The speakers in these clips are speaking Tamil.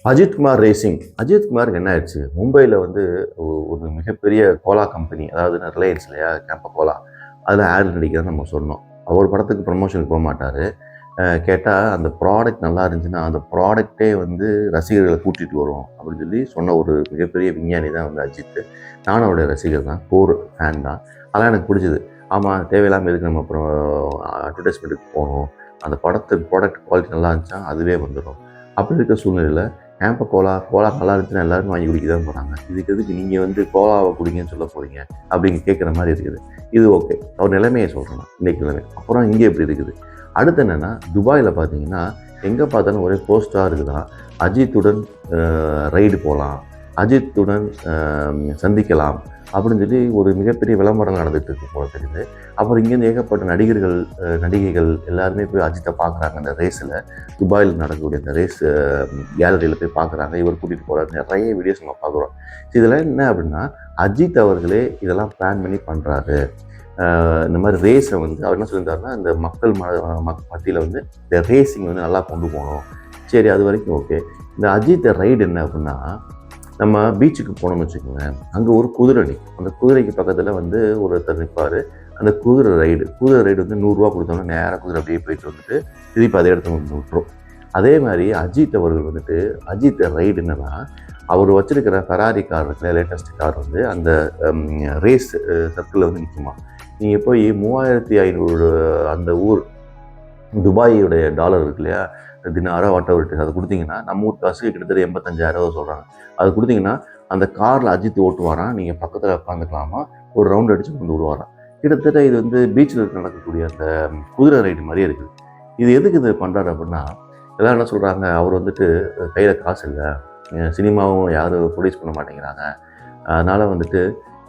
அஜித்குமார் ரேசிங். அஜித்குமாருக்கு என்ன ஆயிடுச்சு, மும்பையில் வந்து ஒரு மிகப்பெரிய கோலா கம்பெனி, அதாவது ரிலையன்ஸ் இல்லையா, கேம்ப கோலா, அதில் ஆட் நடிக்கிறத நம்ம சொன்னோம். அவர் படத்துக்கு ப்ரமோஷனுக்கு போக மாட்டார். கேட்டால் அந்த ப்ராடக்ட் நல்லா இருந்துச்சுன்னா அந்த ப்ராடக்டே வந்து ரசிகர்களை கூட்டிகிட்டு வரும் அப்படின்னு சொல்லி சொன்ன ஒரு மிகப்பெரிய விஞ்ஞானி தான் வந்து அஜித். நானும் அவருடைய ரசிகர் தான், கோர் ஃபேன் தான். அதெல்லாம் எனக்கு பிடிச்சிது. ஆமாம், தேவையில்லாமல் எதுக்கு நம்ம அப்புறம் அட்வர்டைஸ்மெண்ட்டுக்கு போகணும், அந்த ப்ராடக்ட் குவாலிட்டி நல்லா இருந்துச்சா அதுவே வந்துடும். அப்படி இருக்க சூழ்நிலையில் கேம்ப கோலா நல்லா இருந்துச்சுன்னா எல்லாருமே வாங்கி குடிக்க தான் போகிறாங்க. இதுக்கு எதுக்கு நீங்கள் வந்து கோலாவை குடிங்கன்னு சொல்ல போகிறீங்க அப்படின்னு கேட்குற மாதிரி இருக்குது. இது ஓகே, அவர் நிலைமையை சொல்கிறேன் நான், இன்றைக்கி நிலைமை. அப்புறம் இங்கே எப்படி இருக்குது, அடுத்து என்னென்னா, துபாயில் பார்த்தீங்கன்னா எங்கே பார்த்தாலும் ஒரே போஸ்டாக இருக்குதான், அஜித்துடன் ரைடு போகலாம், அஜித்துடன் சந்திக்கலாம் அப்படின்னு சொல்லி ஒரு மிகப்பெரிய விளம்பரம் நடந்துகிட்டு இருக்கு போல தெரியுது. அப்புறம் இங்கேருந்து ஏகப்பட்ட நடிகர்கள் நடிகைகள் எல்லாருமே போய் அஜித்தை பார்க்குறாங்க. அந்த ரேஸில், துபாயில் நடக்கக்கூடிய அந்த ரேஸ் கேலரியில் போய் பார்க்குறாங்க. இவர் கூட்டிகிட்டு போகிறாரு, நிறைய வீடியோஸ் நம்ம பார்க்குறோம். இதெல்லாம் என்ன அப்படின்னா, அஜித் அவர்களே இதெல்லாம் பிளான் பண்ணி பண்ணுறாரு. இந்த மாதிரி ரேஸை வந்து அவர் என்ன சொல்லியிருந்தாருன்னா, இந்த மக்கள் மத்தியில் வந்து இந்த ரேஸிங் வந்து நல்லா கொண்டு போகணும். சரி, அது வரைக்கும் ஓகே. இந்த அஜித் ரைடு என்ன அப்படின்னா, நம்ம பீச்சுக்கு போனோம்னு வச்சுக்கோங்க, அங்கே ஒரு குதிரை நிற்கும். அந்த குதிரைக்கு பக்கத்தில் வந்து ஒருத்தர் நிற்பார். அந்த குதிரை ரைடு வந்து 100 கொடுத்தோம்னா நேராக குதிரை அப்படியே போயிட்டு வந்துட்டு திருப்பி அதே இடத்துல வந்து விட்டுரும். அதே மாதிரி அஜித் அவர்கள் வந்துட்டு, அஜித் ரைடு என்னன்னா, அவர் வச்சிருக்கிற ஃபெராரி கார் இருக்குல்ல, லேட்டஸ்ட் கார் வந்து அந்த ரேஸ் சர்க்கிளில் வந்து நிற்குமா. நீங்கள் போய் 3500 அந்த ஊர் துபாயுடைய டாலர் இருக்கு இல்லையா, தினாரோ வாட்டவர், அதை கொடுத்தீங்கன்னா நம்ம ஊர் காசு கிட்டத்தட்ட 85,000 சொல்கிறாங்க. அது கொடுத்தீங்கன்னா அந்த காரில் அஜித் ஓட்டுவாராம், நீங்கள் பக்கத்தில் உட்காந்துக்கலாமா, ஒரு ரவுண்ட் அடித்து கொண்டு விடுவாராம். கிட்டத்தட்ட இது வந்து பீச்சில் நடக்கக்கூடிய அந்த குதிரை ரைடு மாதிரியே இருக்குது. இது எதுக்கு இது பண்ணுறாரு அப்படின்னா, எல்லோரும் என்ன சொல்கிறாங்க, அவர் வந்துட்டு கையில் காசு இல்லை, சினிமாவும் யாரும் ப்ரொடியூஸ் பண்ண மாட்டேங்கிறாங்க, அதனால் வந்துட்டு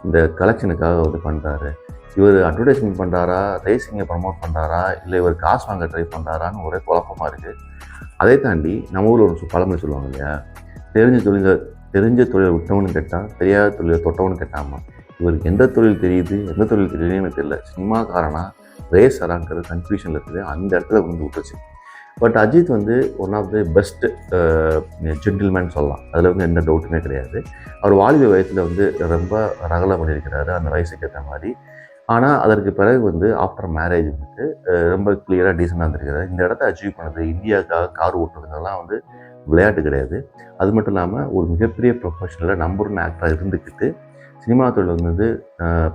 இந்த கலெக்ஷனுக்காக வந்து பண்ணுறாரு. இவர் அட்வர்டைஸ்மெண்ட் பண்ணுறாரா, ரேசிங்கை ப்ரமோட் பண்ணுறாரா, இல்லை இவர் காசு வாங்க ட்ரை பண்ணுறாரான்னு ஒரே குழப்பமாக இருக்குது. அதை தாண்டி நம்ம ஊரில் ஒரு பழமொழி சொல்லுவாங்க இல்லையா, தெரிஞ்ச தொழிலை விட்டவனு கேட்டால் தெரியாத தொழிலை தொட்டவனு கேட்டாமா. இவருக்கு எந்த தொழில் தெரியுது எந்த தொழில் தெரியுதுன்னு எனக்கு தெரியல. சினிமாக்காரனா ரேஸராங்கிறது கன்ஃபியூஷனில் இருக்குது. அந்த இடத்துல வந்து விட்டுச்சு. பட் அஜித் வந்து one of the best gentleman சொல்லலாம், அதில் வந்து எந்த டவுட்டுமே கிடையாது. அவர் வாலிப வயசில் வந்து ரொம்ப ரகலை பண்ணியிருக்கிறாரு அந்த வயசுக்கு ஏற்ற மாதிரி. ஆனால் அதற்கு பிறகு வந்து ஆஃப்டர் மேரேஜ் வந்துட்டு ரொம்ப கிளியராக டீசெண்டாக இருந்திருக்கிறாரு. இந்த இடத்த அச்சீவ் பண்ணது, இந்தியாவுக்காக கார் ஓட்டுறதுலாம் வந்து விளையாட்டு கிடையாது. அது மட்டும் இல்லாமல் ஒரு மிகப்பெரிய ப்ரொஃபஷனலில் நம்பர் 1 ஆக்டராக இருந்துக்கிட்டு, சினிமா தொழில் வந்து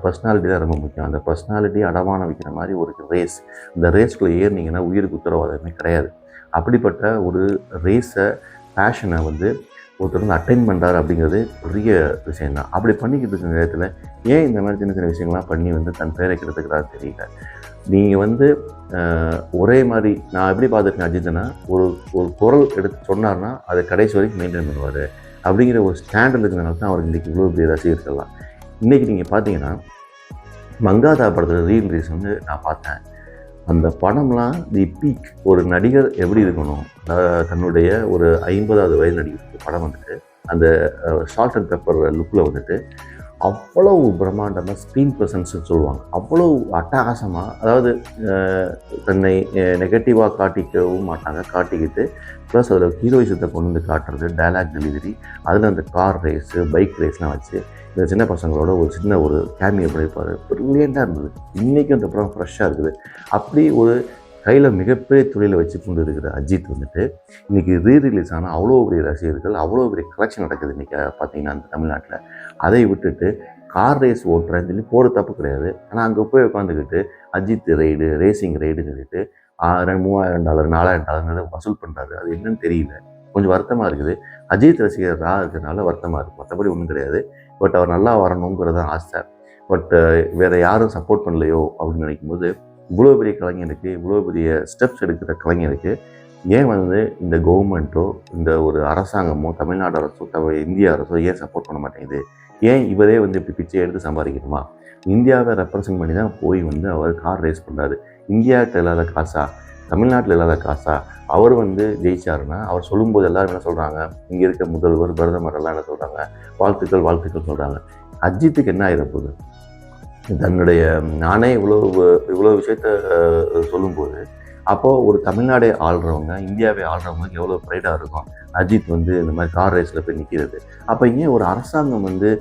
பர்சனாலிட்டி தான் ரொம்ப முக்கியம். அந்த பர்சனாலிட்டியை அடமான வைக்கிற மாதிரி ஒரு ரேஸ், இந்த ரேஸ்குள்ளே ஏறினீங்கன்னா உயிருக்கு உத்தரவாதமே கிடையாது. அப்படிப்பட்ட ஒரு ரேஸை, பேஷனை வந்து ஒருத்தர் வந்து அட்டைன் பண்ணுறாரு அப்படிங்கிறது பெரிய விஷயந்தான். அப்படி பண்ணிக்கிட்டு இருக்கிற நேரத்தில் ஏன் இந்த மாதிரி சின்ன சின்ன விஷயங்கள்லாம் பண்ணி வந்து தன் பேரை கெடுத்துக்கிறாரு தெரியல. நீங்கள் வந்து ஒரே மாதிரி நான் எப்படி பார்த்துருக்கேன் அஜித்னா, ஒரு குரல் எடுத்து சொன்னார்னா அதை கடைசி வரைக்கும் மெயின்டைன் பண்ணுவார் அப்படிங்கிற ஒரு ஸ்டாண்டர்ட் இருக்கிறதுனால தான் அவருக்கு இன்றைக்கி இவ்வளோ பெரிய ரசிகர்கள்லாம். இன்றைக்கி நீங்கள் பார்த்தீங்கன்னா மங்காதா படத்தில் ரீல்ஸ் வந்து நான் பார்த்தேன். அந்த படம்லாம் தி பீக். ஒரு நடிகர் எப்படி இருக்கணும், தன்னுடைய ஒரு 50வது வயது நடிகர் படம் வந்துட்டு அந்த சால்ட் அண்ட் பெப்பர் லுக்கில் வந்துட்டு அவ்வளவு பிரம்மாண்டமாக ஸ்க்ரீன் ப்ரெசன்ஸ்னு சொல்லுவாங்க, அவ்வளோ அட்டகாசமாக, அதாவது தன்னை நெகட்டிவாக காட்டிக்கவும் மாட்டாங்க, காட்டிக்கிட்டு ப்ளஸ் அதில் ஹீரோயிசத்தை கொண்டு வந்து காட்டுறது, டைலாக் டெலிவரி, அதில் அந்த கார் ரேஸு, பைக் ரேஸ்லாம் வச்சு இந்த சின்ன பசங்களோட ஒரு சின்ன ஒரு கேமியோ பண்ணியிருப்பார். ப்ரில்லியண்ட்டாக இருந்தது. இன்றைக்கும் அந்த படம் ஃப்ரெஷ்ஷாக இருக்குது. அப்படி ஒரு கையில் மிகப்பெரிய தொழிலை வச்சு கொண்டு இருக்கிற அஜித் வந்துட்டு இன்றைக்கி ரீரிலீஸ் ஆனால் அவ்வளோ பெரிய ரசிகர்கள், அவ்வளோ பெரிய கலெக்ஷன் நடக்குது இன்றைக்கி பார்த்தீங்கன்னா அந்த தமிழ்நாட்டில். அதை விட்டுட்டு கார் ரேஸ் ஓட்டுறேன்னு சொல்லி போகிற தப்பு கிடையாது. ஆனால் அங்கே போய் உட்காந்துக்கிட்டு அஜித் ரைடு, ரேசிங் ரைடுன்னு சொல்லிட்டு $3000 $4000 வசூல் பண்ணுறாரு. அது என்னன்னு தெரியல, கொஞ்சம் வருத்தமாக இருக்குது. அஜித் ரசிகராக இருக்கிறதுனால வருத்தமாக இருக்குது, மற்றபடி ஒன்றும் கிடையாது. பட் அவர் நல்லா வரணுங்கிறது தான் ஆசை. பட் வேறு யாரும் சப்போர்ட் பண்ணலையோ அப்படின்னு நினைக்கும்போது, இவ்வளோ பெரிய கலைஞருக்கு, இவ்வளோ பெரிய ஸ்டெப்ஸ் எடுக்கிற கலைஞருக்கு ஏன் வந்து இந்த கவர்மெண்ட்டோ, இந்த ஒரு அரசாங்கமோ, தமிழ்நாடு அரசோ, இந்திய அரசோ ஏன் சப்போர்ட் பண்ண மாட்டேங்குது? ஏன் இவரே வந்து இப்படி பிச்சை எடுத்து சம்பாதிக்கணுமா? இந்தியாவை ரெப்ரசன்ட் பண்ணி தான் போய் வந்து அவர் கார் ரேஸ் பண்ணுறாரு. இந்தியாவுக்கு இல்லாத காசா, தமிழ்நாட்டில் இல்லாத காசா? அவர் வந்து ஜெயிச்சாருன்னா அவர் சொல்லும்போது எல்லோரும் என்ன சொல்கிறாங்க, இங்கே இருக்க முதல்வர், பிரதமர் எல்லாம் என்ன சொல்கிறாங்க, வாழ்த்துக்கள் சொல்கிறாங்க. அஜித்துக்கு என்ன ஆகிடப்போகுது? தன்னுடைய நானே இவ்வளோ விஷயத்த சொல்லும்போது அப்போது ஒரு தமிழ்நாடை ஆள்றவங்க, இந்தியாவை ஆள்றவங்களுக்கு எவ்வளோ ப்ரைடாக இருக்கும். அஜித் வந்து இந்த மாதிரி கார் ரேஸில் போய் நிற்கிறது. அப்போ ஏன் ஒரு அரசாங்கம் வந்து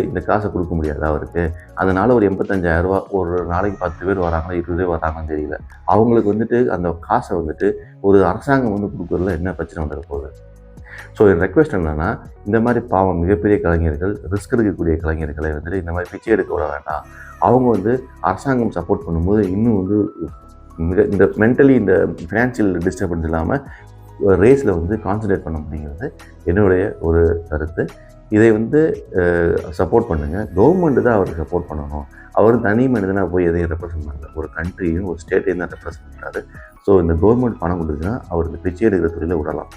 இந்த காசை கொடுக்க முடியாதா அவருக்கு? அதனால் ஒரு ரூ. 85,000 ஒரு நாளைக்கு 10 பேர் வராங்களா, 20 பேர் வராங்கன்னு தெரியல. அவங்களுக்கு வந்துட்டு அந்த காசை வந்துட்டு ஒரு அரசாங்கம் வந்து கொடுக்குறதுல என்ன பிரச்சனை வந்துட போகுது? ஸோ என் ரெக்வெஸ்ட் என்னென்னா, இந்த மாதிரி பாவம் மிகப்பெரிய கலைஞர்கள், ரிஸ்க் எடுக்கக்கூடிய கலைஞர்களை வந்துட்டு இந்த மாதிரி பிச்சை எடுக்க விட வேண்டாம். அவங்க வந்து அரசாங்கம் சப்போர்ட் பண்ணும்போது இன்னும் வந்து இந்த மென்டலி இந்த ஃபினான்ஷியல் டிஸ்டர்பன்ஸ் இல்லாமல் ரேஸில் வந்து கான்சன்ட்ரேட் பண்ண முடியுங்கிறது என்னுடைய ஒரு கருத்து. இதை வந்து சப்போர்ட் பண்ணுங்கள். கவர்மெண்ட்டு தான் அவருக்கு சப்போர்ட் பண்ணணும். அவர் தனி மனிதனாக போய் எதையும் ரெப்ரசன்ட் பண்ணல. ஒரு கண்ட்ரியும் ஒரு ஸ்டேட்டையும் தான் ரெப்ரசன்ட் பண்ணுறாரு. ஸோ இந்த கவர்மெண்ட் பணம் கொடுத்துச்சுன்னா அவருக்கு பிச்சை எடுக்கிற தொழிலை விடலாம்.